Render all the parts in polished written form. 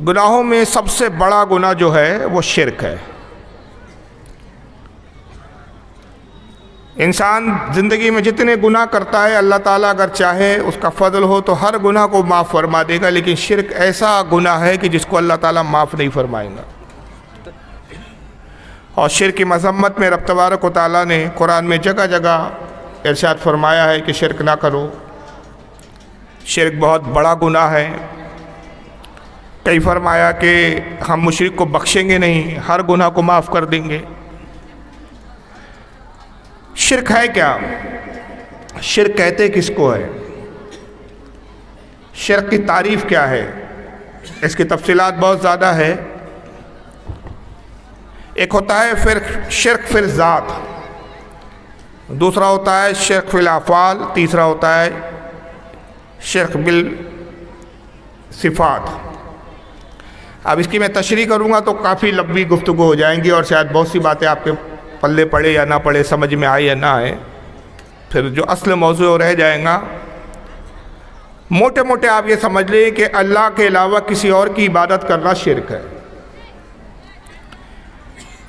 गुनाहों में सबसे बड़ा गुनाह जो है वो शिर्क है। इंसान ज़िंदगी में जितने गुनाह करता है, अल्लाह ताला अगर चाहे, उसका फ़ज़ल हो तो हर गुनाह को माफ़ फरमा देगा, लेकिन शिर्क ऐसा गुनाह है कि जिसको अल्लाह ताला माफ़ नहीं फरमाएगा। और शिर्क की मज़म्मत में रब तबारक व तआला ने कुरान में जगह जगह इरशाद फरमाया है कि शिर्क ना करो। शिर्क बहुत बड़ा गुनाह है। कई फरमाया कि हम मुशरिक को बख्शेंगे नहीं, हर गुनाह को माफ़ कर देंगे। शिर्क है क्या? शिर्क कहते किसको है? शिर्क की तारीफ़ क्या है? इसकी तफसीलात बहुत ज़्यादा है। एक होता है फिर शिर्क फिर ज़ात, दूसरा होता है शिर्क फिल अफ़आल, तीसरा होता है शिर्क बिल सिफ़ात। अब इसकी मैं तशरीह करूँगा तो काफ़ी लंबी गुफ्तगू हो जाएंगी और शायद बहुत सी बातें आपके पल्ले पड़े या ना पड़े, समझ में आए या ना आए, फिर जो असल मौजू रह जाएगा। मोटे मोटे आप ये समझ लें कि अल्लाह के अलावा किसी और की इबादत करना शिर्क है।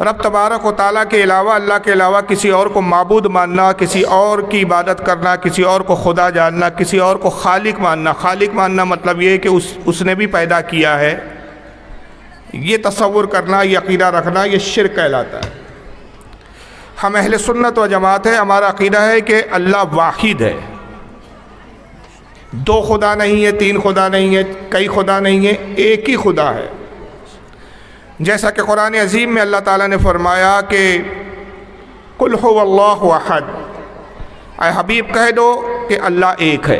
रब तबारक व तआला के अलावा, अल्लाह के अलावा किसी और को माबूद मानना, किसी और की इबादत करना, किसी और को खुदा जानना, किसी और को खालिक मानना। खालिक मानना मतलब ये है कि उसने भी पैदा किया है, ये तसव्वुर करना, ये अक़ीदा रखना, ये शिर्क कहलाता है। हम अहले सुन्नत व जमात है, हमारा अक़ीदा है कि अल्लाह वाहिद है, दो खुदा नहीं है, तीन खुदा नहीं है, कई खुदा नहीं है, एक ही खुदा है। जैसा कि कुरान अज़ीम में अल्लाह ताला ने फरमाया कि कुल हुवल्लाहु अहद, ऐ हबीब कह दो कि अल्लाह एक है।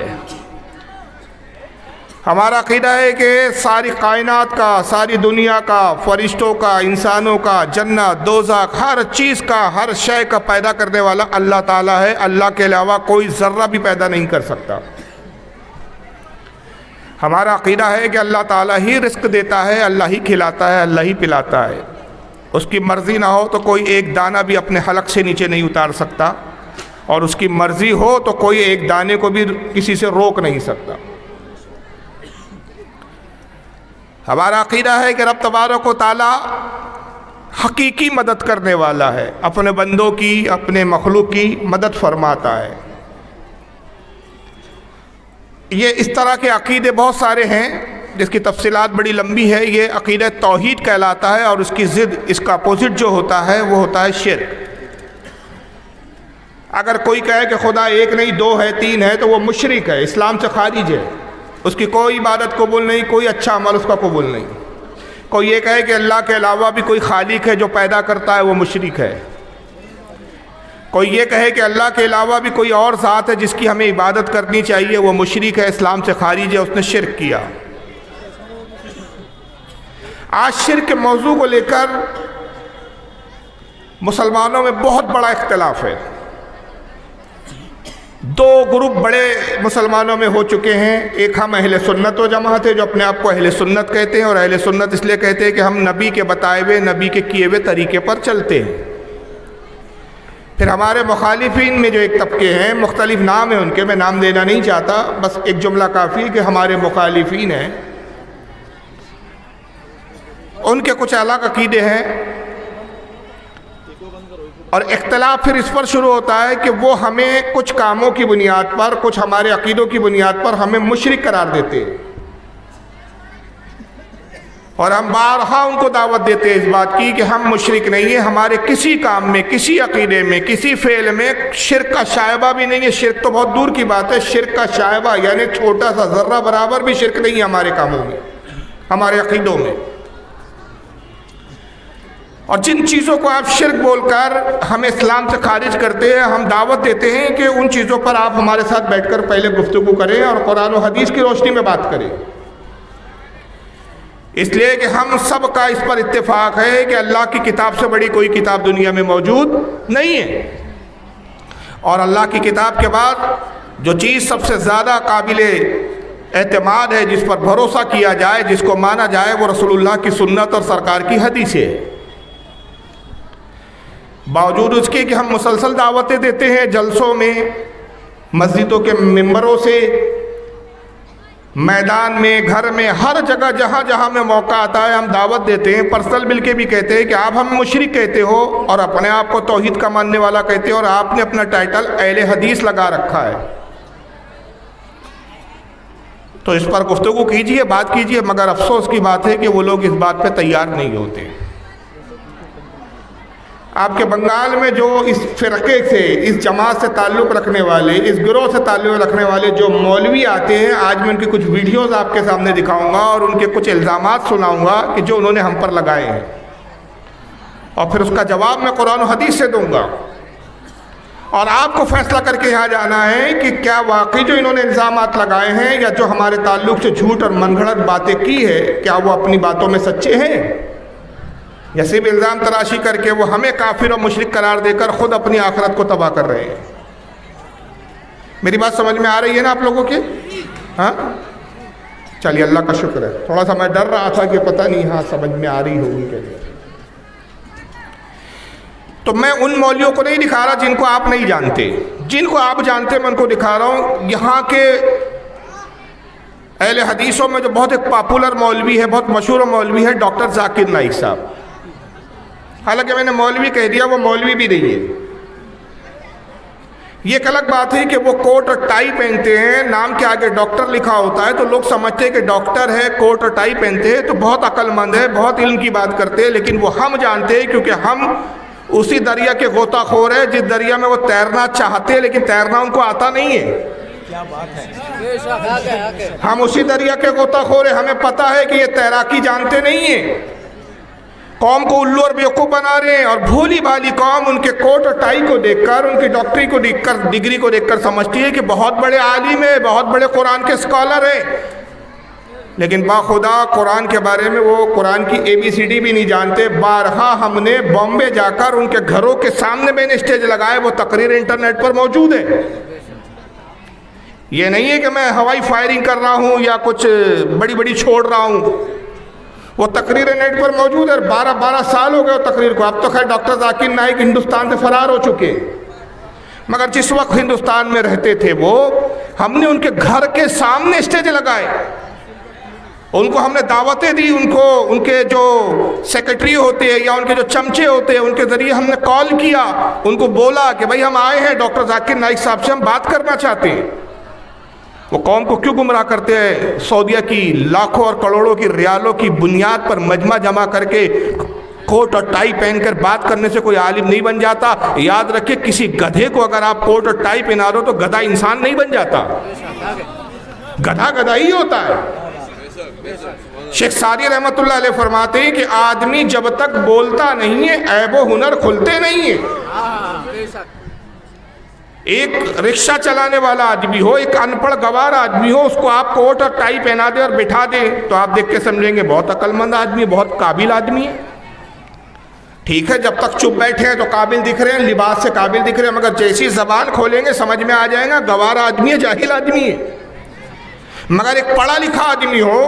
हमारा अक़ीदा है कि सारी कायनात का, सारी दुनिया का, फरिश्तों का, इंसानों का, जन्नत दोज़ख, हर चीज़ का, हर शय का पैदा करने वाला अल्लाह ताला है। अल्लाह के अलावा कोई ज़र्रा भी पैदा नहीं कर सकता। हमारा अक़ीदा है कि अल्लाह ताला ही रिस्क देता है, अल्लाह ही खिलाता है, अल्लाह ही पिलाता है। उसकी मर्ज़ी ना हो तो कोई एक दाना भी अपने हलक से नीचे नहीं उतार सकता, और उसकी मर्ज़ी हो तो कोई एक दाने को भी किसी से रोक नहीं सकता। हमारा अक़ीदा है कि रब तबारक व तआला हकीकी मदद करने वाला है, अपने बंदों की, अपने मखलूक की मदद फरमाता है। ये इस तरह के अक़ीदे बहुत सारे हैं जिसकी तफसीलात बड़ी लंबी है। ये अक़ीदा तौहीद कहलाता है और उसकी ज़िद, इसका अपोजिट जो होता है वो होता है शिर्क। अगर कोई कहे कि खुदा एक नहीं, दो है, तीन है, तो वो मुशरिक है, इस्लाम से खारिज है, उसकी कोई इबादत कबूल नहीं, कोई अच्छा अमल उसका कबूल नहीं। कोई ये कहे कि अल्लाह के अलावा भी कोई खालिक है जो पैदा करता है, वो मुशरिक है। कोई ये कहे कि अल्लाह के अलावा भी कोई और ज़ात है जिसकी हमें इबादत करनी चाहिए, वो मुशरिक है, इस्लाम से खारिज है, उसने शिर्क किया। आज शिर्क के मौजू को लेकर मुसलमानों में बहुत बड़ा इख्तिलाफ है। दो ग्रुप बड़े मुसलमानों में हो चुके हैं। एक हम अहले सुन्नत व जमात है जो अपने आप को अहले सुन्नत कहते हैं, और अहले सुन्नत इसलिए कहते हैं कि हम नबी के बताए हुए, नबी के किए हुए तरीके पर चलते हैं। फिर हमारे मुखालिफिन में जो एक तबके हैं, मुख्तलिफ नाम है उनके, मैं नाम देना नहीं चाहता, बस एक जुमला काफ़ी कि हमारे मुखालिफिन हैं, उनके कुछ अलग अकीदे हैं। और इख्तिलाफ फिर इस पर शुरू होता है कि वो हमें कुछ कामों की बुनियाद पर, कुछ हमारे अकीदों की बुनियाद पर हमें मुशरिक करार देते हैं, और हम बारहा उनको दावत देते हैं इस बात की कि हम मुशरिक नहीं है, हमारे किसी काम में, किसी अकीदे में, किसी फेल में शिर्क का शायबा भी नहीं है। शिर्क तो बहुत दूर की बात है, शिर्क का शायबा यानी छोटा सा ज़र्रा बराबर भी शिर्क नहीं है हमारे कामों में, हमारे अकीदों में। और जिन चीज़ों को आप शिर्क बोलकर हमें इस्लाम से खारिज करते हैं, हम दावत देते हैं कि उन चीज़ों पर आप हमारे साथ बैठकर पहले गुफ्तगू करें और कुरान और हदीस की रोशनी में बात करें। इसलिए कि हम सब का इस पर इत्तेफाक है कि अल्लाह की किताब से बड़ी कोई किताब दुनिया में मौजूद नहीं है, और अल्लाह की किताब के बाद जो चीज़ सबसे ज़्यादा काबिल एतमाद है, जिस पर भरोसा किया जाए, जिसको माना जाए, वो रसूलुल्लाह की सुन्नत और सरकार की हदीस है। बावजूद उसके कि हम मुसलसल दावतें देते हैं जलसों में, मस्जिदों के मिंबरों से, मैदान में, घर में, हर जगह जहाँ जहाँ में मौका आता है हम दावत देते हैं। पर्सनल मिल के भी कहते हैं कि आप हम मुशरिक कहते हो और अपने आप को तौहीद का मानने वाला कहते हो, और आपने अपना टाइटल अहले हदीस लगा रखा है। तो इस पर गुफ्तगू कीजिए, बात कीजिए, मगर अफसोस की बात है कि वो लोग इस बात पे तैयार नहीं होते। आपके बंगाल में जो इस फ़िरक़े से, इस जमात से ताल्लुक़ रखने वाले, इस गिरोह से ताल्लुक़ रखने वाले जो मौलवी आते हैं, आज मैं उनकी कुछ वीडियोज़ आपके सामने दिखाऊंगा और उनके कुछ इल्ज़ामात सुनाऊंगा कि जो उन्होंने हम पर लगाए हैं, और फिर उसका जवाब मैं कुरान और हदीस से दूंगा। और आपको फैसला करके यहाँ जाना है कि क्या वाकई जो इन्होंने इल्ज़ामात लगाए हैं या जो हमारे ताल्लुक़ से झूठ और मनगढ़ंत बातें की है, क्या वो अपनी बातों में सच्चे हैं, या सिर्फ इल्ज़ाम तराशी करके वो हमें काफिर और मुशरिक करार देकर ख़ुद अपनी आखिरत को तबाह कर रहे हैं। मेरी बात समझ में आ रही है ना आप लोगों के? हाँ, चलिए, अल्लाह का शुक्र है। थोड़ा सा मैं डर रहा था कि पता नहीं हाँ समझ में आ रही होगी कि नहीं। तो मैं उन मौलियों को नहीं दिखा रहा जिनको आप नहीं जानते, जिनको आप जानते मैं उनको दिखा रहा हूँ। यहाँ के अहले हदीसों में जो बहुत एक पॉपुलर मौलवी है, बहुत मशहूर मौलवी है, डॉक्टर जाकिर नाइक साहब। हालांकि मैंने मौलवी कह दिया, वो मौलवी भी नहीं है। ये एक अलग बात है कि वो कोट और टाई पहनते हैं, नाम के आगे डॉक्टर लिखा होता है तो लोग समझते हैं कि डॉक्टर है, कोट और टाई पहनते हैं तो बहुत अक्लमंद है, बहुत इल्म की बात करते हैं। लेकिन वो हम जानते हैं क्योंकि हम उसी दरिया के गोताखोर है जिस दरिया में वो तैरना चाहते हैं लेकिन तैरना उनको आता नहीं है। क्या बात है। हम उसी दरिया के गोताखोर है, हमें पता है कि ये तैराकी जानते नहीं है, कौम को उल्लू और बेवकूफ़ बना रहे हैं। और भोली भाली कौम उनके कोट और टाई को देखकर, उनकी डॉक्टरी को देखकर, डिग्री को देखकर समझती है कि बहुत बड़े आलिम है, बहुत बड़े कुरान के स्कॉलर हैं। लेकिन बाखुदा कुरान के बारे में वो कुरान की ABCD भी नहीं जानते। बारहा हमने बॉम्बे जाकर उनके घरों के सामने मैंने स्टेज लगाए, वो तकरीर इंटरनेट पर मौजूद है। ये नहीं है कि मैं हवाई फायरिंग कर रहा हूँ या कुछ बड़ी बड़ी छोड़ रहा हूँ, वो तकरीर नेट पर मौजूद है। 12 साल हो गए वो तकरीर को। अब तो खैर डॉक्टर जाकिर नाइक हिंदुस्तान से फरार हो चुके, मगर जिस वक्त हिंदुस्तान में रहते थे वो, हमने उनके घर के सामने स्टेज लगाए, उनको हमने दावतें दी, उनको उनके जो सेक्रेटरी होते हैं या उनके जो चमचे होते हैं उनके ज़रिए हमने कॉल किया, उनको बोला कि भाई हम आए हैं डॉक्टर जाकिर नाइक साहब से, हम बात करना चाहते हैं। वो कौम को क्यों गुमराह करते हैं? सऊदीया की लाखों और करोड़ों की रियालों की बुनियाद पर मजमा जमा करके कोट और टाई पहनकर बात करने से कोई आलिम नहीं बन जाता। याद रखिए, किसी गधे को अगर आप कोट और टाई पहना दो तो गधा इंसान नहीं बन जाता, गधा गधा ही होता है। शेख सादी रहमतुल्लाह अलैह फरमाते हैं कि आदमी जब तक बोलता नहीं है ऐबो हुनर खुलते नहीं है। एक रिक्शा चलाने वाला आदमी हो, एक अनपढ़ गवार आदमी हो, उसको आप कोट और टाई पहना दे और बिठा दे तो आप देख के समझेंगे बहुत अक्लमंद आदमी, बहुत काबिल आदमी है। ठीक है, जब तक चुप बैठे हैं तो काबिल दिख रहे हैं, लिबास से काबिल दिख रहे हैं, मगर जैसी जबान खोलेंगे समझ में आ जाएगा गवार आदमी है, जाहिल आदमी है। मगर एक पढ़ा लिखा आदमी हो,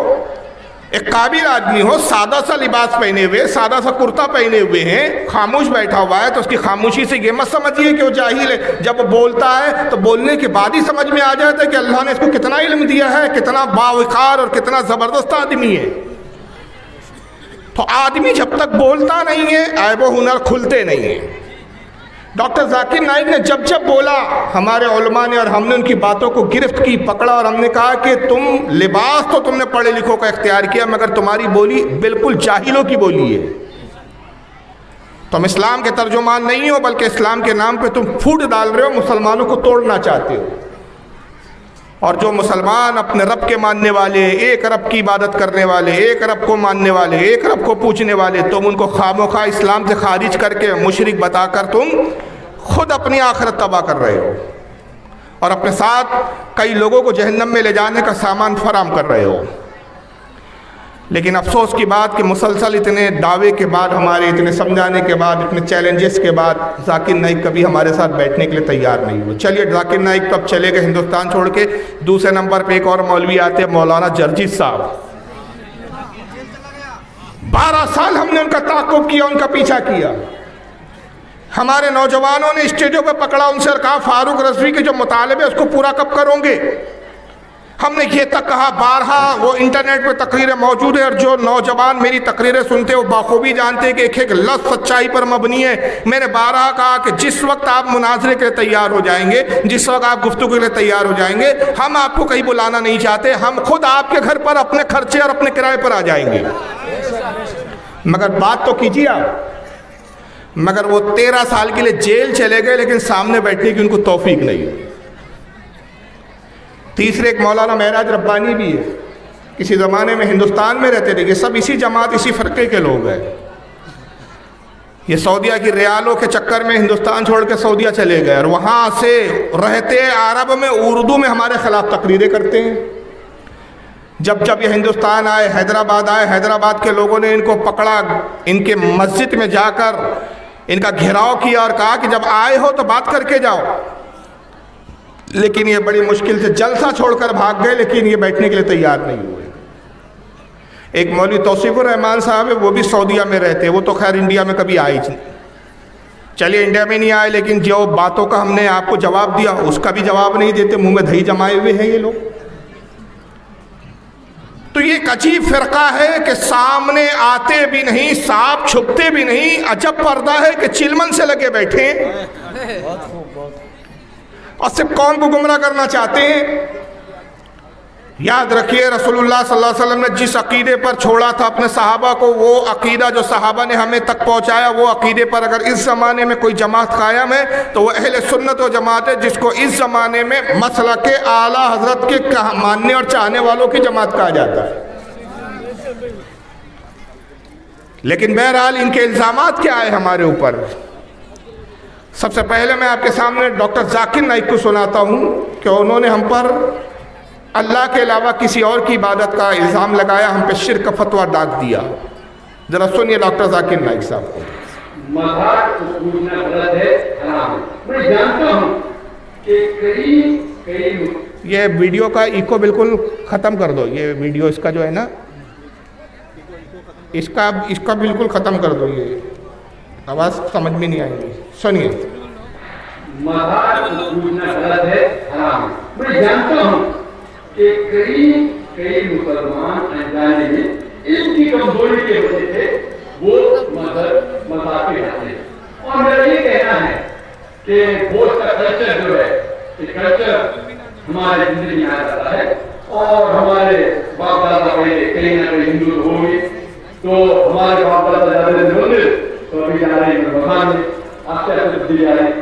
एक काबिल आदमी हो, सादा सा लिबास पहने हुए, सादा सा कुर्ता पहने हुए हैं, खामोश बैठा हुआ है, तो उसकी खामोशी से ये मत समझिए कि वो जाहिल है। जब वो बोलता है तो बोलने के बाद ही समझ में आ जाता है कि अल्लाह ने इसको कितना इल्म दिया है, कितना बावकार और कितना ज़बरदस्त आदमी है। तो आदमी जब तक बोलता नहीं है ऐबो हुनर खुलते नहीं है। डॉक्टर जाकिर नाइक ने जब जब बोला, हमारे उलमा ने और हमने उनकी बातों को गिरफ्त की, पकड़ा, और हमने कहा कि तुम लिबास तो तुमने पढ़े लिखों का इख्तियार किया, मगर तुम्हारी बोली बिल्कुल जाहिलों की बोली है। तुम इस्लाम के तर्जुमान नहीं हो, बल्कि इस्लाम के नाम पे तुम फूट डाल रहे हो, मुसलमानों को तोड़ना चाहते हो। और जो मुसलमान अपने रब के मानने वाले, एक रब की इबादत करने वाले, एक रब को मानने वाले, एक रब को पूछने वाले, तुम उनको खामोखा इस्लाम से खारिज करके मुशरिक बताकर तुम खुद अपनी आखिरत तबाह कर रहे हो और अपने साथ कई लोगों को जहन्नम में ले जाने का सामान फराम कर रहे हो। लेकिन अफसोस की बात कि मुसलसल इतने दावे के बाद, हमारे इतने समझाने के बाद, इतने चैलेंजेस के बाद जाकिर नाइक कभी हमारे साथ बैठने के लिए तैयार नहीं हुए। चलिए, जाकिर नाइक तो अब चले गए हिंदुस्तान छोड़ के। दूसरे नंबर पे एक और मौलवी आते हैं, मौलाना जर्जिस साहब। 12 साल हमने उनका ताक़ुब किया, उनका पीछा किया। हमारे नौजवानों ने स्टेजों पर पकड़ा उनसे और कहा, फारूक रज़वी के जो मुतालबे उसको पूरा कब करोगे? हमने ये तक कहा, बारहा वो इंटरनेट पे तकरीरें मौजूद है और जो नौजवान मेरी तकरीरें सुनते हैं वो बाखूबी जानते हैं कि एक एक लफ्ज़ सच्चाई पर मबनी है। मैंने बारहा कहा कि जिस वक्त आप मुनाजरे के लिए तैयार हो जाएंगे, जिस वक्त आप गुफ्तगू के लिए तैयार हो जाएंगे, हम आपको कहीं बुलाना नहीं चाहते, हम खुद आपके घर पर अपने खर्चे और अपने किराए पर आ जाएंगे। मगर बात तो कीजिए आप। मगर वो 13 साल के लिए जेल चले गए, लेकिन सामने बैठने की उनको तौफीक नहीं हुई। तीसरे एक मौलाना महराज रब्बानी भी है, किसी ज़माने में हिंदुस्तान में रहते थे। ये सब इसी जमात, इसी फ़िरक़े के लोग हैं। ये सऊदिया की रियालों के चक्कर में हिंदुस्तान छोड़ के सऊदिया चले गए और वहाँ से रहते अरब में उर्दू में हमारे ख़िलाफ़ तकरीरें करते हैं। जब जब ये हिंदुस्तान आए, हैदराबाद आए, हैदराबाद के लोगों ने इनको पकड़ा, इनके मस्जिद में जाकर इनका घेराव किया और कहा कि जब आए हो तो बात करके जाओ। लेकिन ये बड़ी मुश्किल से जलसा छोड़कर भाग गए, लेकिन ये बैठने के लिए तैयार नहीं हुए। एक मौलवी तौसीफुर रहमान साहब है, वो भी सऊदिया में रहते हैं। वो तो खैर इंडिया में कभी आए नहीं, चलिए इंडिया में नहीं आए, लेकिन जो बातों का हमने आपको जवाब दिया उसका भी जवाब नहीं देते, मुंह में दही जमाए हुए हैं ये लोग। तो ये एक अजीब फ़िरका है कि सामने आते भी नहीं, सांप छुपते भी नहीं। अजब पर्दा है कि चिलमन से लगे बैठे और सिर्फ कौम को गुमराह करना चाहते हैं। याद रखिए, रसूलुल्लाह सल्लल्लाहु अलैहि वसल्लम ने जिस अकीदे पर छोड़ा था अपने सहाबा को, वो अकीदा जो सहाबा ने हमें तक पहुंचाया, वो अकीदे पर अगर इस ज़माने में कोई जमात कायम है तो वह अहले सुन्नत व जमात है, जिसको इस ज़माने में मसलक के आला हजरत के मानने और चाहने वालों की जमात कहा जाता है। लेकिन बहरहाल इनके इल्ज़ामात क्या है हमारे ऊपर। सबसे पहले मैं आपके सामने डॉक्टर जाकिर नाइक को सुनाता हूँ कि उन्होंने हम पर अल्लाह के अलावा किसी और की इबादत का इल्ज़ाम लगाया, हम पे शिर्क का फतवा डाक दिया। ज़रा सुनिए डॉक्टर जाकिर नाइक साहब को। मज़ाक को पूजना गलत है, हराम है। मैं जानता हूँ कि कई ये वीडियो का इको बिल्कुल ख़त्म कर दो। ये वीडियो इसका जो है ना, इसका बिल्कुल ख़त्म कर दो। ये आवाज़ समझ में नहीं आएगी, सुनिए। मज़ाक को पूजना गलत है, हराम है। मैं जानता हूँ कि कई मुसलमान अनजाने में इनकी कमजोरी के वजह से वो मज़ाक पे जाते हैं। और मेरा ये कहना है कि वो का कल्चर जो है, ये कल्चर हमारे जिंदगी में आ जाता है और हमारे बाप दादा पहले कहीं ना कहीं हिंदू होंगे, तो हमारे बाप दादा ज्यादा दिन होंगे तो अभी जा रहे हैं भगवान में आपसे जा रहे हैं।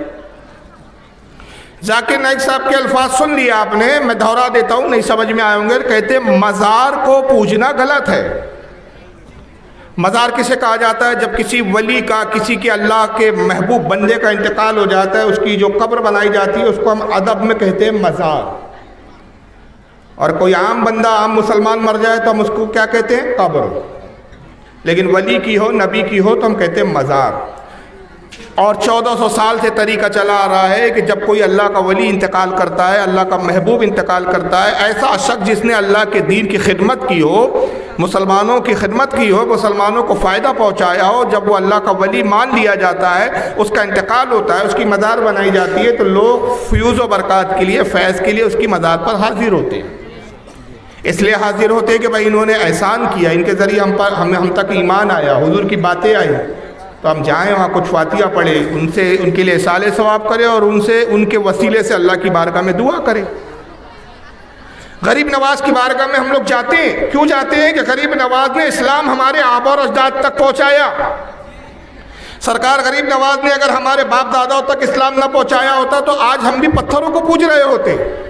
जाकिर नाइक साहब के अल्फाज सुन लिया आपने, मैं दोहरा देता हूँ, नहीं समझ में आए होंगे। कहते मज़ार को पूजना गलत है। मज़ार किसे कहा जाता है? जब किसी वली का, किसी के अल्लाह के महबूब बंदे का इंतकाल हो जाता है, उसकी जो कब्र बनाई जाती है उसको हम अदब में कहते हैं मज़ार। और कोई आम बंदा, आम मुसलमान मर जाए तो हम उसको क्या कहते हैं? कब्र। लेकिन वली की हो, नबी की हो तो हम कहते हैं मज़ार। और 1400 साल से तरीका चला आ रहा है कि जब कोई अल्लाह का वली इंतकाल करता है, अल्लाह का महबूब इंतकाल करता है, ऐसा शख्स जिसने अल्लाह के दीन की खिदमत की हो, मुसलमानों की खिदमत की हो, मुसलमानों को फ़ायदा पहुँचाया हो, जब वो अल्लाह का वली मान लिया जाता है, उसका इंतकाल होता है, उसकी मज़ार बनाई जाती है, तो लोग फ्यूज़ व बरक़ात के लिए, फैज़ के लिए उसकी मज़ार पर हाजिर होते हैं। इसलिए हाजिर होते हैं कि भाई इन्होंने एहसान किया, इनके ज़रिए हम तक ईमान आया, हुजूर की बातें आई, तो हम जाएँ वहाँ कुछ फातिहा पढ़े, उनसे उनके लिए साले सवाब करें और उनसे उनके वसीले से अल्लाह की बारगाह में दुआ करें। गरीब नवाज की बारगाह में हम लोग जाते हैं, क्यों जाते हैं? कि गरीब नवाज ने इस्लाम हमारे आबा और अजदाद तक पहुँचाया। सरकार गरीब नवाज ने अगर हमारे बाप दादाओं तक इस्लाम न पहुँचाया होता तो आज हम भी पत्थरों को पूज रहे होते।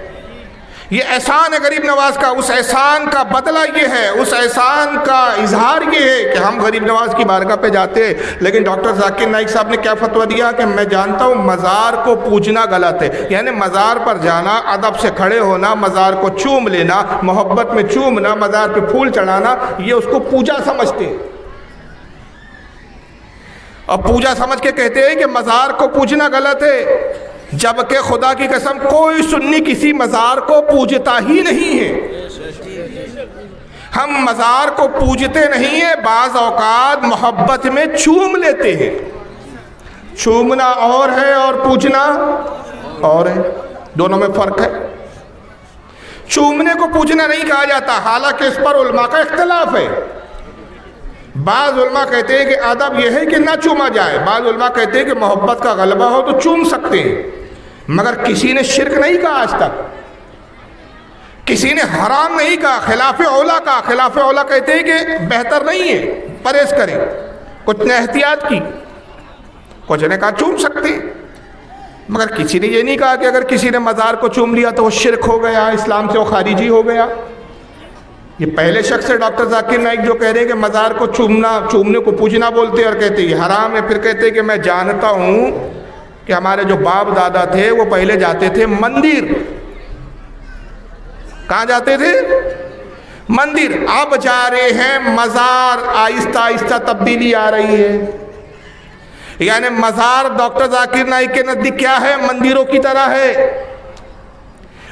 ये एहसान है गरीब नवाज का, उस एहसान का बदला ये है, उस एहसान का इजहार ये है कि हम गरीब नवाज की बारगाह पे जाते। लेकिन डॉक्टर जाकिर नाइक साहब ने क्या फतवा दिया कि मैं जानता हूँ मज़ार को पूजना गलत है। यानी मज़ार पर जाना, अदब से खड़े होना, मज़ार को चूम लेना, मोहब्बत में चूमना, मज़ार पे फूल चढ़ाना, ये उसको पूजा समझते हैं। और पूजा समझ के कहते हैं कि मज़ार को पूजना गलत है, जबकि खुदा की कसम कोई सुन्नी किसी मज़ार को पूजता ही नहीं है। हम मज़ार को पूजते नहीं है, बाज़ औक़ात मोहब्बत में चूम लेते हैं। चूमना और है और पूजना और है, दोनों में फ़र्क है। चूमने को पूजना नहीं कहा जाता, हालांकि इस पर उलमा का इख्तलाफ है। बाज़ उलमा कहते हैं कि अदब यह है कि ना चूमा जाए, बाज़ उलमा कहते हैं कि मोहब्बत का गलबा हो तो चूम सकते हैं, मगर किसी ने शिरक नहीं कहा आज तक, किसी ने हराम नहीं कहा, खिलाफ औला कहा। खिलाफ औला कहते हैं कि बेहतर नहीं है, परहेज करें, कुछ ने एहतियात की, कुछ ने कहा चूम सकते हैं, मगर किसी ने ये नहीं कहा कि अगर किसी ने मज़ार को चूम लिया तो वो शिरक हो गया, इस्लाम से वो खारिजी हो गया। ये पहले शख्स है डॉक्टर जाकिर नाइक जो कह रहे हैं कि मज़ार को चूमने को पूजना बोलते हैं और कहते हैं ये हराम है। फिर कहते हैं कि मैं जानता हूँ कि हमारे जो बाप दादा थे वो पहले जाते थे मंदिर। कहाँ जाते थे? मंदिर। अब जा रहे हैं मज़ार। आहिस्ता आहिस्ता तब्दीली आ रही है, यानी मज़ार डॉक्टर जाकिर नाइक के नज़दीक क्या है? मंदिरों की तरह है।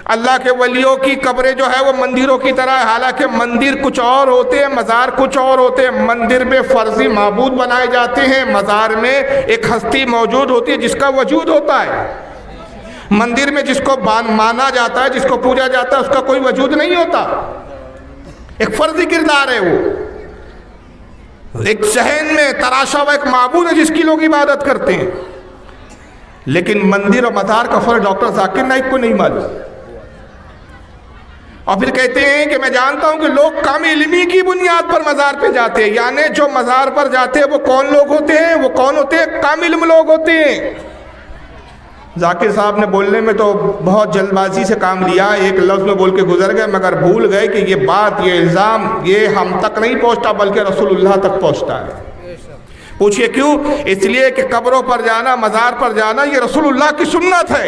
अल्लाह के वलियों की कब्रें जो है वो मंदिरों की तरह है, हालांकि मंदिर कुछ और होते हैं, मज़ार कुछ और होते हैं। मंदिर में फ़र्ज़ी माबूद बनाए जाते हैं, मज़ार में एक हस्ती मौजूद होती है जिसका वजूद होता है। मंदिर में जिसको माना जाता है, जिसको पूजा जाता है, उसका कोई वजूद नहीं होता, एक फ़र्ज़ी किरदार है वो, एक ज़हन में तराशा हुआ एक माबूद है जिसकी लोग इबादत करते हैं। लेकिन मंदिर और मज़ार का फ़र्क डॉक्टर जाकिर नाइक को नहीं मालूम। और फिर कहते हैं कि मैं जानता हूं कि लोग कम इल्मी की बुनियाद पर मज़ार पे जाते हैं, यानी जो मज़ार पर जाते हैं वो कौन लोग होते हैं? वो कौन होते हैं? कम इल्म लोग होते हैं। जाकिर साहब ने बोलने में तो बहुत जल्दबाजी से काम लिया, एक लफ्ज़ में बोल के गुजर गए, मगर भूल गए कि ये बात, ये इल्ज़ाम ये हम तक नहीं पहुंचता बल्कि रसूलुल्लाह तक पहुंचता है। पूछिए क्यों? इसलिए कि कब्रों पर जाना, मज़ार पर जाना ये रसूलुल्लाह की सुन्नत है,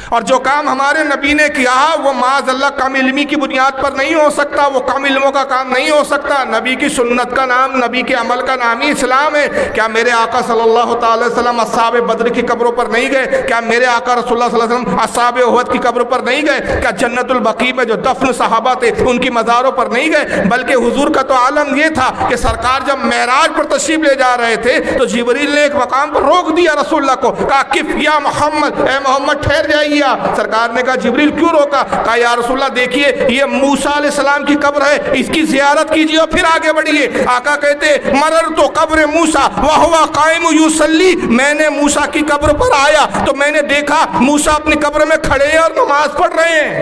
और जो काम हमारे नबी ने किया वो माज़अल्लाह कम इल्मी की बुनियाद पर नहीं हो सकता, वो कम इल्मों का काम नहीं हो सकता। नबी की सुन्नत का नाम, नबी के अमल का नाम ही इस्लाम है। क्या मेरे आका सल्लल्लाहु अलैहि वसल्लम अस्हाब बद्र की कब्रों पर नहीं गए? क्या मेरे आका रसूलुल्लाह सल्लल्लाहु अलैहि वसल्लम अस्हाब उहद की कब्रों पर नहीं गए? क्या जन्नतुल बकी में जो दफन सहाबा थे उनकी मज़ारों पर नहीं गए? बल्कि हुजूर का तो आलम ये था कि सरकार जब मेराज पर तशरीफ ले जा रहे थे तो जिब्रील ने एक मकाम पर रोक दिया रसूलुल्लाह को, कहा किफ या मोहम्मद, ए मोहम्मद ठहर जाइए। सरकार ने कहा जिब्रील क्यों रोका? कहा या रसूलुल्लाह देखिए ये मूसा अलैहिस्सलाम की कब्र है, इसकी ज़ियारत कीजिए और फिर आगे बढ़िए। आका कहते मरर तो कब्र मूसा वह हुआ कायम युसल्ली, मैंने मूसा की कब्र पर आया तो मैंने देखा मूसा अपनी कब्र में खड़े हैं और नमाज पढ़ रहे हैं।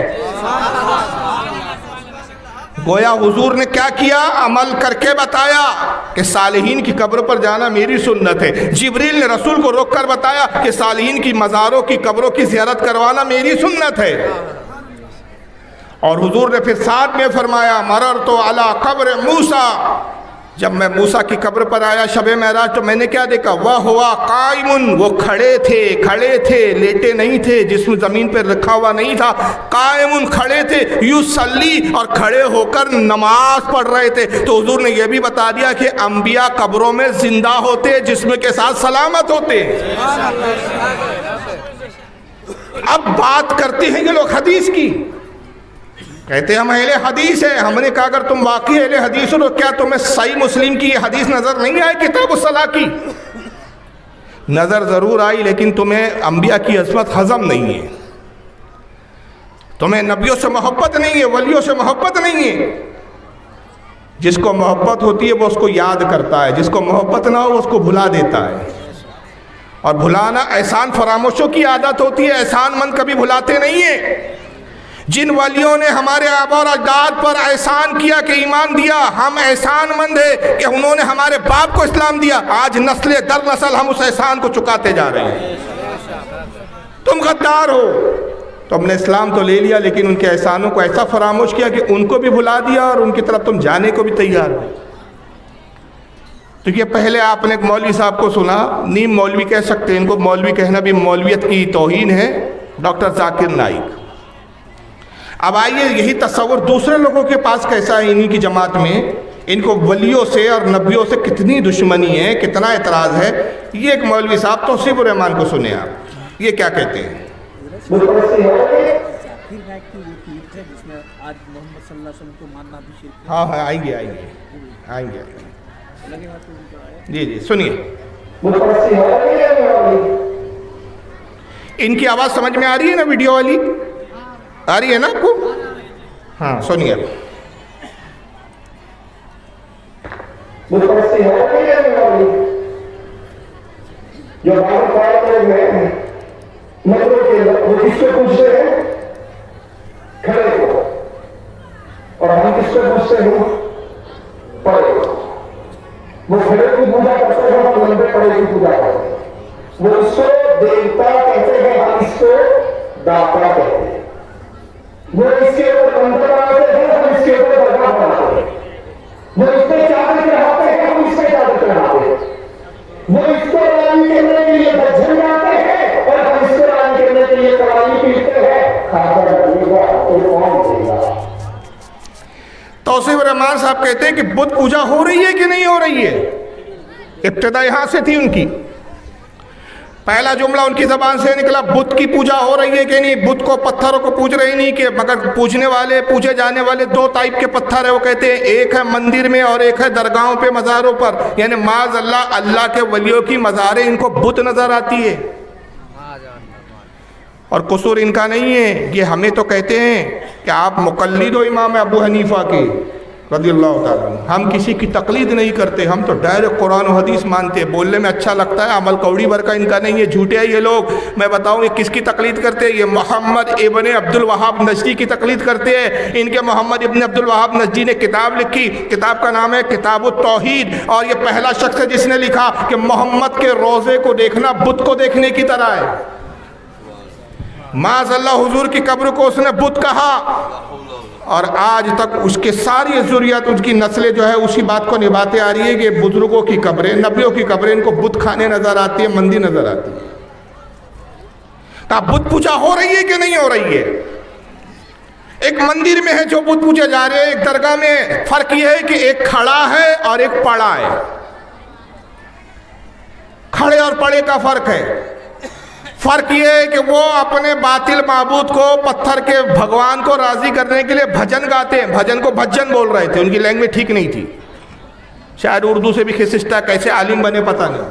गोया हुजूर ने क्या किया? अमल करके बताया कि सालिहीन की कब्र पर जाना मेरी सुन्नत है। जिब्रील ने रसूल को रोक कर बताया कि सालिहीन की मज़ारों की कब्रों की ज़ियारत करवाना मेरी सुन्नत है। और हुजूर ने फिर साथ में फरमाया मरर तो अला कब्र मूसा, जब मैं मूसा की कब्र पर आया शबे मेराज तो मैंने क्या देखा? वह हुआ कायमुन, वो खड़े थे, लेटे नहीं थे, जिस्म ज़मीन पर रखा हुआ नहीं था, कायमुन खड़े थे, युसल्ली और खड़े होकर नमाज पढ़ रहे थे। तो हुजूर ने यह भी बता दिया कि अंबिया कब्रों में जिंदा होते, जिस्म के साथ सलामत होते। अब बात करते हैं ये लोग हदीस की, कहते हम अहले हदीस है। हमने कहा अगर तुम वाकई अहले हदीस हो तो क्या तुम्हें सही मुस्लिम की ये हदीस नज़र नहीं आई? किताब सलाह की नज़र ज़रूर आई, लेकिन तुम्हें अंबिया की अज़मत हज़म नहीं है, तुम्हें नबियों से मोहब्बत नहीं है, वलियों से मोहब्बत नहीं है। जिसको मोहब्बत होती है वो उसको याद करता है, जिसको मोहब्बत ना हो वो उसको भुला देता है। और भुलाना एहसान फरामोशों की आदत होती है, एहसान मंद कभी भुलाते नहीं है। जिन वलियों ने हमारे आबा और अजदाद पर एहसान किया कि ईमान दिया, हम एहसान मंद है कि उन्होंने हमारे बाप को इस्लाम दिया। आज नस्ल दर नस्ल हम उस एहसान को चुकाते जा रहे हैं। तुम गद्दार हो, तुमने इस्लाम तो ले लिया लेकिन उनके एहसानों को ऐसा फरामोश किया कि उनको भी भुला दिया और उनकी तरफ तुम जाने को भी तैयार हो। तो ये पहले आपने एक मौलवी साहब को सुना, नीम मौलवी कह सकते हैं इनको, मौलवी कहना भी मौलवियत की तौहीन है, डॉक्टर जाकिर नाइक। अब आइए यही तस्वुर दूसरे लोगों के पास कैसा है इन्हीं की जमात में, इनको वलियों से और नबियों से कितनी दुश्मनी है, कितना एतराज़ है। ये एक मौलवी साहब तौसीफुर रहमान को सुने आप, ये क्या कहते हैं। हाँ हाँ आएंगे जी सुनिए। इनकी आवाज़ समझ में आ रही है ना वीडियो वाली? आ रही है ना आपको? हाँ सुनिए। मुझ पर से है नहीं रहने वाली जो बाहर पाए में मतलब के वो किसको पूछते हैं? खड़े को। और हम किसको पूछते हैं? पड़े को। वो खड़े की पूजा करते हैं, हम लंबे पड़े की पूजा करते हैं। वो इसको देवता कहते हैं, हम इसको दाता कहते हैं। वो इसके ऊपर मंदिर बनाते हैं, हम इसके ऊपर दरगाह बनाते हैं। वो इसमें चादर चढ़ाते हैं, हम इसमें चादर चढ़ाते हैं। वो इसको रानी करने के लिए भजन गाते हैं और हम इसको रानी करने के लिए कवाली पीटते हैं। खाकर लगेगा तो कौन देगा? तौसीफ रहमान साहब कहते हैं कि बुत पूजा हो रही है कि नहीं हो रही है। इब्तिदा यहां से थी उनकी। पहला जुमला उनकी जबान से निकला, बुत की पूजा हो रही है कि नहीं। बुत को, पत्थरों को पूज रही नहीं कि मगर पूजने वाले, पूजे जाने वाले दो टाइप के पत्थर है। वो कहते हैं एक है मंदिर में और एक है दरगाहों पे, मज़ारों पर। यानी माज़ अल्लाह, अल्लाह के वलियों की मज़ारें इनको बुत नज़र आती है। और कसूर इनका नहीं है, ये हमें तो कहते हैं कि आप मुक़ल्लिद हो इमाम अबू हनीफ़ा के रज़ियल्लाहु ताला अन्हु। हम किसी की तकलीद नहीं करते, हम तो डायरेक्ट कुरान और हदीस मानते हैं। बोलने में अच्छा लगता है, अमल कौड़ी भर का इनका नहीं है, झूठे हैं ये लोग। मैं बताऊं ये किसकी तकलीद करते हैं? ये मोहम्मद इब्न अब्दुल वहाब नजदी की तकलीद करते हैं। इनके मोहम्मद इब्न अब्दुल वहाब नजदी ने किताब लिखी, किताब का नाम है किताबुत तौहीद। और ये पहला शख्स है जिसने लिखा कि मोहम्मद के रोज़े को देखना बुत को देखने की तरह है। माज़अल्लाह हुजूर की कब्र को उसने बुत कहा और आज तक उसके सारी ज़ुर्रियत, उसकी नस्लें जो है उसी बात को निभाते आ रही है कि बुजुर्गों की कब्रें, नबियों की कब्रें इनको बुत खाने नजर आती है, मंदी नजर आती है। तो बुत पूजा हो रही है कि नहीं हो रही है? एक मंदिर में है जो बुत पूजे जा रहे हैं, एक दरगाह में। फर्क यह है कि एक खड़ा है और एक पड़ा है। खड़े और पड़े का फर्क है। फर्क ये है कि वो अपने बातिल माबूद को, पत्थर के भगवान को राजी करने के लिए भजन गाते हैं। भजन को भज्जन बोल रहे थे, उनकी लैंग्वेज ठीक नहीं थी। शायद उर्दू से भी खिसिस्ता, कैसे आलिम बने पता नहीं।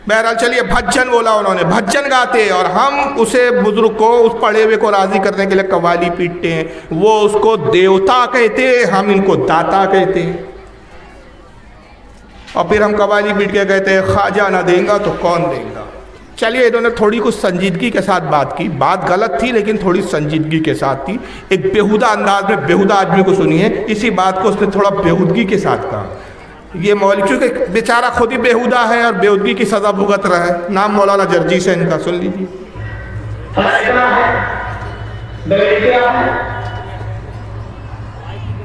बहरहाल चलिए, भज्जन बोला उन्होंने, भज्जन गाते हैं। और हम उसे बुजुर्ग को, उस पड़े हुए को राजी करने के लिए कव्वाली पीटते हैं। वो उसको देवता कहते हैं, हम इनको दाता कहते हैं। और फिर हम कव्वाली पीट के कहते हैं ख्वाजा ना देगा तो कौन देगा। चलिए, इन्होंने थोड़ी कुछ संजीदगी के साथ बात की। बात गलत थी लेकिन थोड़ी संजीदगी के साथ थी। एक बेहुदा अंदाज में बेहुदा आदमी को सुनिए, इसी बात को उसने थोड़ा बेहुदगी के साथ कहा। ये मौलवी, क्योंकि बेचारा खुद ही बेहुदा है और बेहुदगी की सज़ा भुगत रहा है। नाम मौलाना जर्जी से इनका, सुन लीजिए।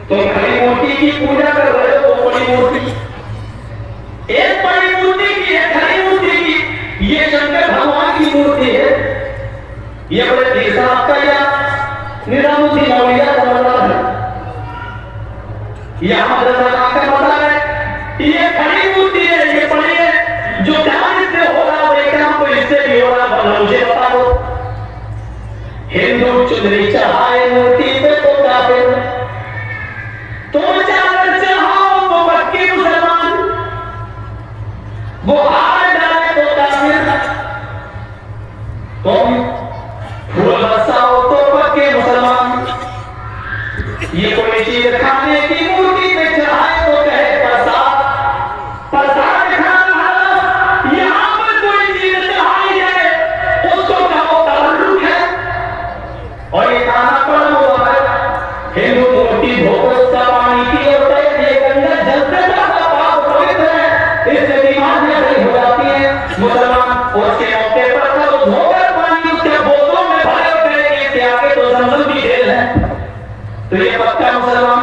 तो बड़ी मूर्ति की पूजा कर रहे हो, वो बड़ी मूर्ति, एक बड़ी मूर्ति की है, खड़ी मूर्ति की। ये शंकर भगवान की मूर्ति है। ये बड़े पीर साहब का या निजामुद्दीन औलिया का मज़ार है, या मदरसा का मज़ार है। ये खड़ी मूर्ति है, ये पड़ी है। जो काम इससे हो रहा है, काम को इससे भी हो रहा है, मुझे बता दो। हिंदू चुनरी चढ़ाए मूर्ति पे तो काफिर, तुम चादर चढ़ाओ तो पक्के मुसलमान, वो हार डाले तो काफिर, तुम फूल बरसाओ तो पक्के मुसलमान। ये कोई चीज खाने की मूर्ति पे चढ़ाए तो कहे प्रसाद, प्रसाद खाना है। यहाँ पर कोई चीज चढ़ाई है उसको कहो ताल्लुक है, और ये खाना पड़ा हुआ है। हिंदू मूर्ति धोकर उसका पानी पिए, ये गंगा जल से ज्यादा पाप पवित्र है, इससे बीमारियां सही हो जाती है। मुसलमान उसके मौके पर सब धोकर पानी उसके बोतलों में भरे होते हैं, इसके आगे तो जमजम की झील है। तो ये पक्का मुसलमान,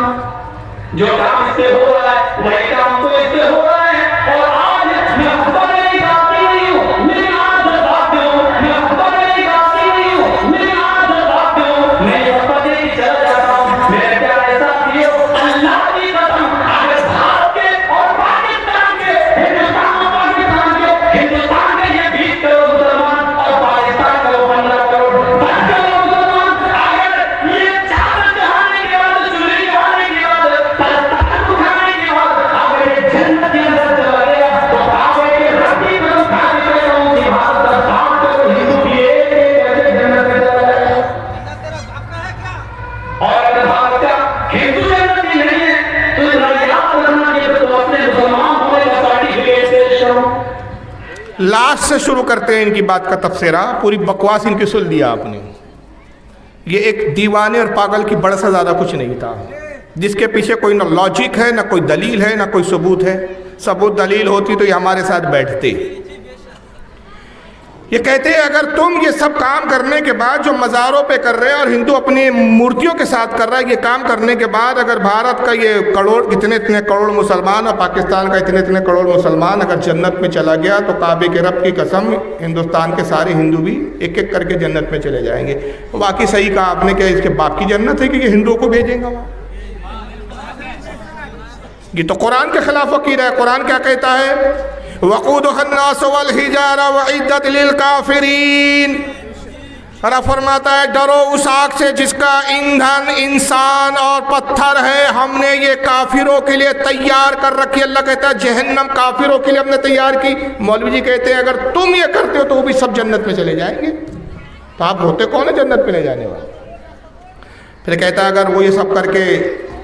जो काम इससे हो रहा है वही काम तो इससे हो रहा है। और आज मैं खबर नहीं गाती नहीं हूँ, मैं आज बताती हूँ, मैं खबर नहीं गाती नहीं हूँ, मैं आज बताती हूँ, मैं ये पता नहीं चल जाता हूँ। मेरे प्यारे साथियों, अल्लाह की कसम, अगर भारत के और पाकिस्तान के, हिंदुस्तान और पाकिस्तान के, हिंदुस्तान के ये 20 करोड़ मुसलमान और पाकिस्तान का 15 करोड़ 10 करोड़ मुसलमान, अगर ये चादर चढ़ाने के बाद, चुनरी चढ़ाने के बाद, पलस्तान उठाने के बाद, तो याद रखना कि तो अपने मुसलमान होने का सर्टिफिकेट पेश करो। लास्ट से शुरू करते हैं इनकी बात का तफसीरा। पूरी बकवास इनकी सुन लिया आपने। ये एक दीवाने और पागल की बड़ से ज़्यादा कुछ नहीं था, जिसके पीछे कोई ना लॉजिक है, ना कोई दलील है, ना कोई सबूत है। सबूत दलील होती तो ये हमारे साथ बैठते। ये कहते हैं अगर तुम ये सब काम करने के बाद जो मज़ारों पे कर रहे हैं और हिंदू अपनी मूर्तियों के साथ कर रहा है, ये काम करने के बाद अगर भारत का ये करोड़ इतने इतने करोड़ मुसलमान और पाकिस्तान का इतने इतने करोड़ मुसलमान अगर जन्नत में चला गया तो काबे के रब की कसम हिंदुस्तान के सारे हिंदू भी एक एक करके जन्नत में चले जाएंगे। तो बाकी सही कहा आपने, क्या इसके बाप की जन्नत है कि ये हिंदुओं को भेजेंगे वहाँ? ये तो कुरान के खिलाफ अकीदा है। कुरान क्या कहता है? वक़ूदुहन्नास वल हिजारा वइद्दत लिल काफिरीन। अल्लाह फरमाता है डरो उस आग से जिसका ईंधन इंसान और पत्थर है, हमने ये काफिरों के लिए तैयार कर रखी। अल्लाह कहता है जहन्नम काफिरों के लिए हमने तैयार की। मौलवी जी कहते हैं अगर तुम ये करते हो तो वो भी सब जन्नत में चले जाएंगे। तो आप होते कौन है जन्नत में ले जाने वाले? फिर कहता है अगर वो ये सब करके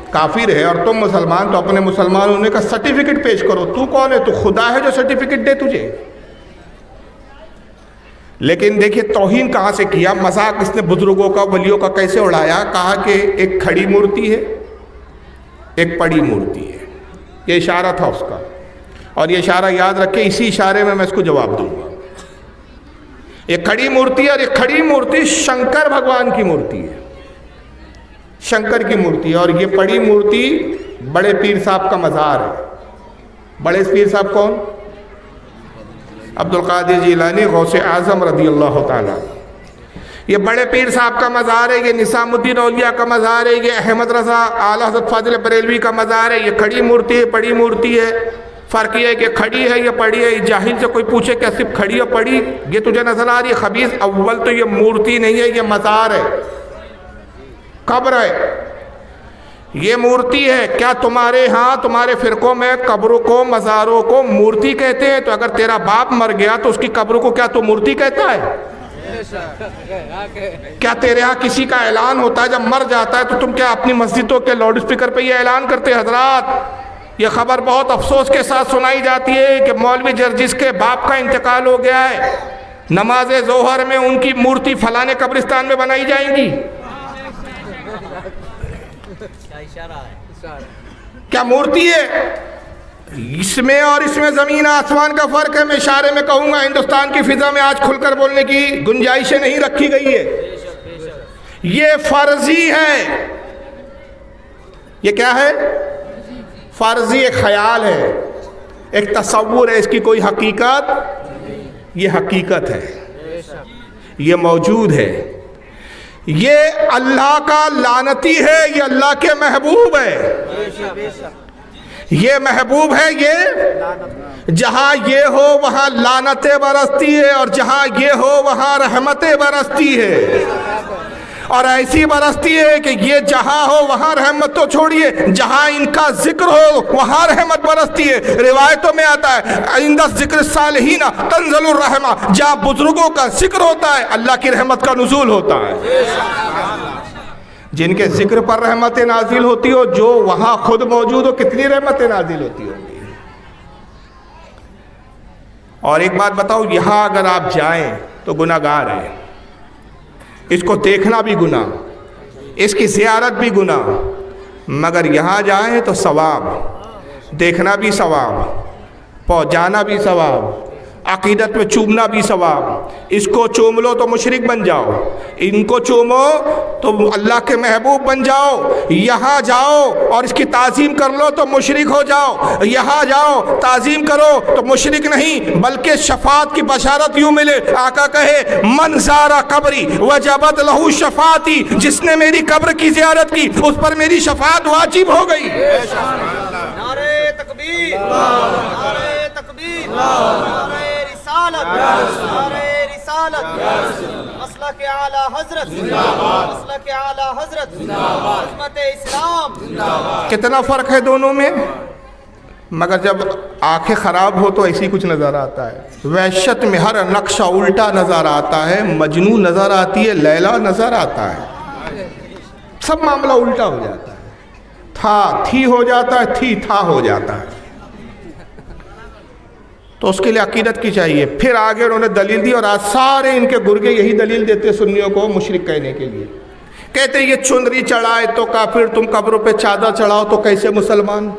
काफिर है और तुम मुसलमान, तो अपने मुसलमान होने का सर्टिफिकेट पेश करो। तू कौन है? तू खुदा है जो सर्टिफिकेट दे तुझे? लेकिन देखिए तौहीन कहाँ से किया, मजाक इसने बुजुर्गों का वलियों का कैसे उड़ाया। कहा कि एक खड़ी मूर्ति है, एक पड़ी मूर्ति है। ये इशारा था उसका, और ये इशारा याद रखे, इसी इशारे में मैं इसको जवाब दूंगा। एक खड़ी मूर्ति और एक खड़ी मूर्ति शंकर भगवान की मूर्ति है, शंकर की मूर्ति है। और ये पड़ी मूर्ति बड़े पीर साहब का मज़ार है। बड़े पीर साहब कौन? अब्दुल कादिर जिलानी गौसे आज़म रज़ी अल्लाह ताला। ये बड़े पीर साहब का मज़ार है, ये निसामुद्दीन औलिया का मज़ार है, ये अहमद रज़ा आला हज़रत फ़ाज़िल बरेलवी का मज़ार है। ये खड़ी मूर्ति है, पड़ी मूर्ति है। फ़र्क ये है कि खड़ी है या पड़ी है। जाहिल से कोई पूछे क्या सिर्फ खड़ी और पड़ी ये तुझे नज़र आ रही है? खबीस अव्वल तो ये मूर्ति नहीं है, ये मज़ार है, कब्र है। ये मूर्ति है। क्या तुम्हारे यहाँ तुम्हारे फिरकों में कब्रों को मज़ारों को मूर्ति कहते हैं? तो अगर तेरा बाप मर गया तो उसकी कब्र को क्या तो मूर्ति कहता है? क्या तेरे यहाँ किसी का ऐलान होता है जब मर जाता है तो तुम क्या अपनी मस्जिदों के लाउड स्पीकर पे ये ऐलान करते हैं? हजरात ये खबर बहुत अफसोस के साथ सुनाई जाती है कि मौलवी जर्जिस के बाप का इंतकाल हो गया है, नमाज जोहर में उनकी मूर्ति फलाने कब्रिस्तान में बनाई जाएंगी। क्या मूर्ति है? इसमें और इसमें जमीन आसमान का फर्क है। मैं इशारे में कहूंगा हिंदुस्तान की फिजा में आज खुलकर बोलने की गुंजाइशें नहीं रखी गई है। ये फर्जी है। ये क्या है? फर्जी एक ख्याल है, एक तसव्वुर है, इसकी कोई हकीकत ये हकीकत है, ये मौजूद है। ये अल्लाह का लानती है, ये अल्लाह के महबूब है। ये महबूब है। ये जहां ये हो वहां लानतें बरसती है और जहां ये हो वहां रहमतें बरसती है। और ऐसी बरसती है कि ये जहां हो वहां रहमत तो छोड़िए, जहां इनका जिक्र हो वहां रहमत बरसती है। रिवायतों में आता है इंदा जिक्र सालिहीना तंज़लुर रहमा, जहां बुजुर्गों का जिक्र होता है अल्लाह की रहमत का नुज़ूल होता है। जिनके जिक्र पर रहमतें नाजिल होती हो, जो वहां खुद मौजूद हो, कितनी रहमतें नाजिल होती होंगी। और एक बात बताओ, यहां अगर आप जाएं तो गुनाहगार है, इसको देखना भी गुनाह, इसकी ज़ियारत भी गुनाह, मगर यहाँ जाएं तो सवाब, देखना भी सवाब, पहुँचाना भी सवाब, अकीदत में चूमना भी सवाब। इसको चूम लो तो मुशरिक बन जाओ, इनको चूमो तो अल्लाह के महबूब बन जाओ। यहाँ जाओ और इसकी ताज़ीम कर लो तो मुशरिक हो जाओ, यहाँ जाओ ताज़ीम करो तो मुशरिक नहीं बल्कि शफात की बशारत यूँ मिले। आका कहे मन ज़ारा कब्री वजबत लहू शफाती, जिसने मेरी कब्र की ज़ियारत की उस पर मेरी शफात वाजिब हो गई। नारे तकबीर, नारे तकबीर, नारे रिसालत, नारे रिसालत, मसला के आला हजरत, मसला के आला हजरत, अज़मत इस्लाम। कितना फ़र्क है दोनों में, मगर जब आंखें ख़राब हो तो ऐसी कुछ नज़र आता है। वहशत में हर नक्शा उल्टा नज़र आता है, मजनू नज़र आती है, लैला नज़र आता है, सब मामला उल्टा हो जाता है। था थी हो जाता है, थी था हो जाता है। तो उसके लिए अकीदत की चाहिए। फिर आगे उन्होंने दलील दी और आज सारे इनके गुर्गे यही दलील देते सुन्नियों को मुशरिक कहने के लिए। कहते ये चुनरी चढ़ाए तो काफिर, तुम कब्रों पे चादर चढ़ाओ तो कैसे मुसलमान,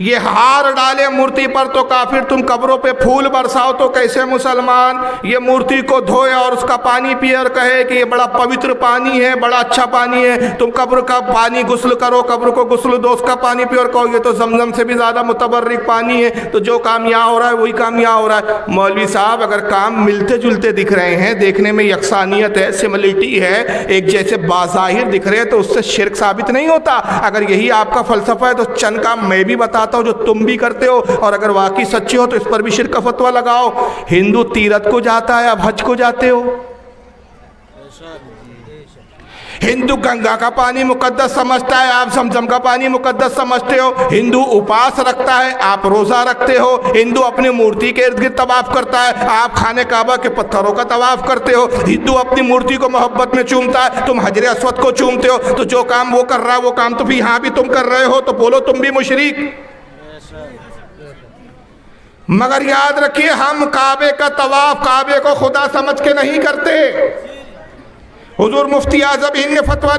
ये हार डाले मूर्ति पर तो काफिर, तुम कब्रों पे फूल बरसाओ तो कैसे मुसलमान, ये मूर्ति को धोए और उसका पानी पिए और कहे कि ये बड़ा पवित्र पानी है, बड़ा अच्छा पानी है, तुम कब्र का पानी गुस्ल करो, कब्र को गुस्ल दो, उसका पानी पिए और कहो ये तो जमजम से भी ज़्यादा मुतबर्रिक पानी है। तो जो काम यहाँ हो रहा है वही काम यहाँ हो रहा है। मौलवी साहब अगर काम मिलते जुलते दिख रहे हैं, देखने में यकसानियत है, सिमिलिटी है, एक जैसे बाज़ाहिर दिख रहे हैं, तो उससे शिर्क साबित नहीं होता। अगर यही आपका फ़लसफ़ा है तो चंद काम मैं भी बताता हूं जो तुम भी करते हो, और अगर वाकई सच्चे हो तो इस पर भी शिर्क का फतवा लगाओ। हिंदू तीरथ को जाता है, आप हज को जाते हो। हिंदू गंगा का पानी मुकद्दस समझता है, आप जमजम का पानी मुकद्दस समझते हो। हिंदू उपवास रखता है, आप रोजा रखते हो। हिंदू अपनी मूर्ति के इर्द गिर्द तवाफ करता है, आप खाने काबा के पत्थरों का तवाफ करते हो। हिंदू अपनी मूर्ति को मोहब्बत में चूमता है, तुम हजरे अस्वद को चूमते हो। तो जो काम वो कर रहा है वो काम तो भी यहाँ भी तुम कर रहे हो, तो बोलो तुम भी मुशरिक। मगर याद रखिए हम काबे का तवाफ काबे को खुदा समझ के नहीं करते। हुजूर मुफ्ती आज़म हिंद ने फतवा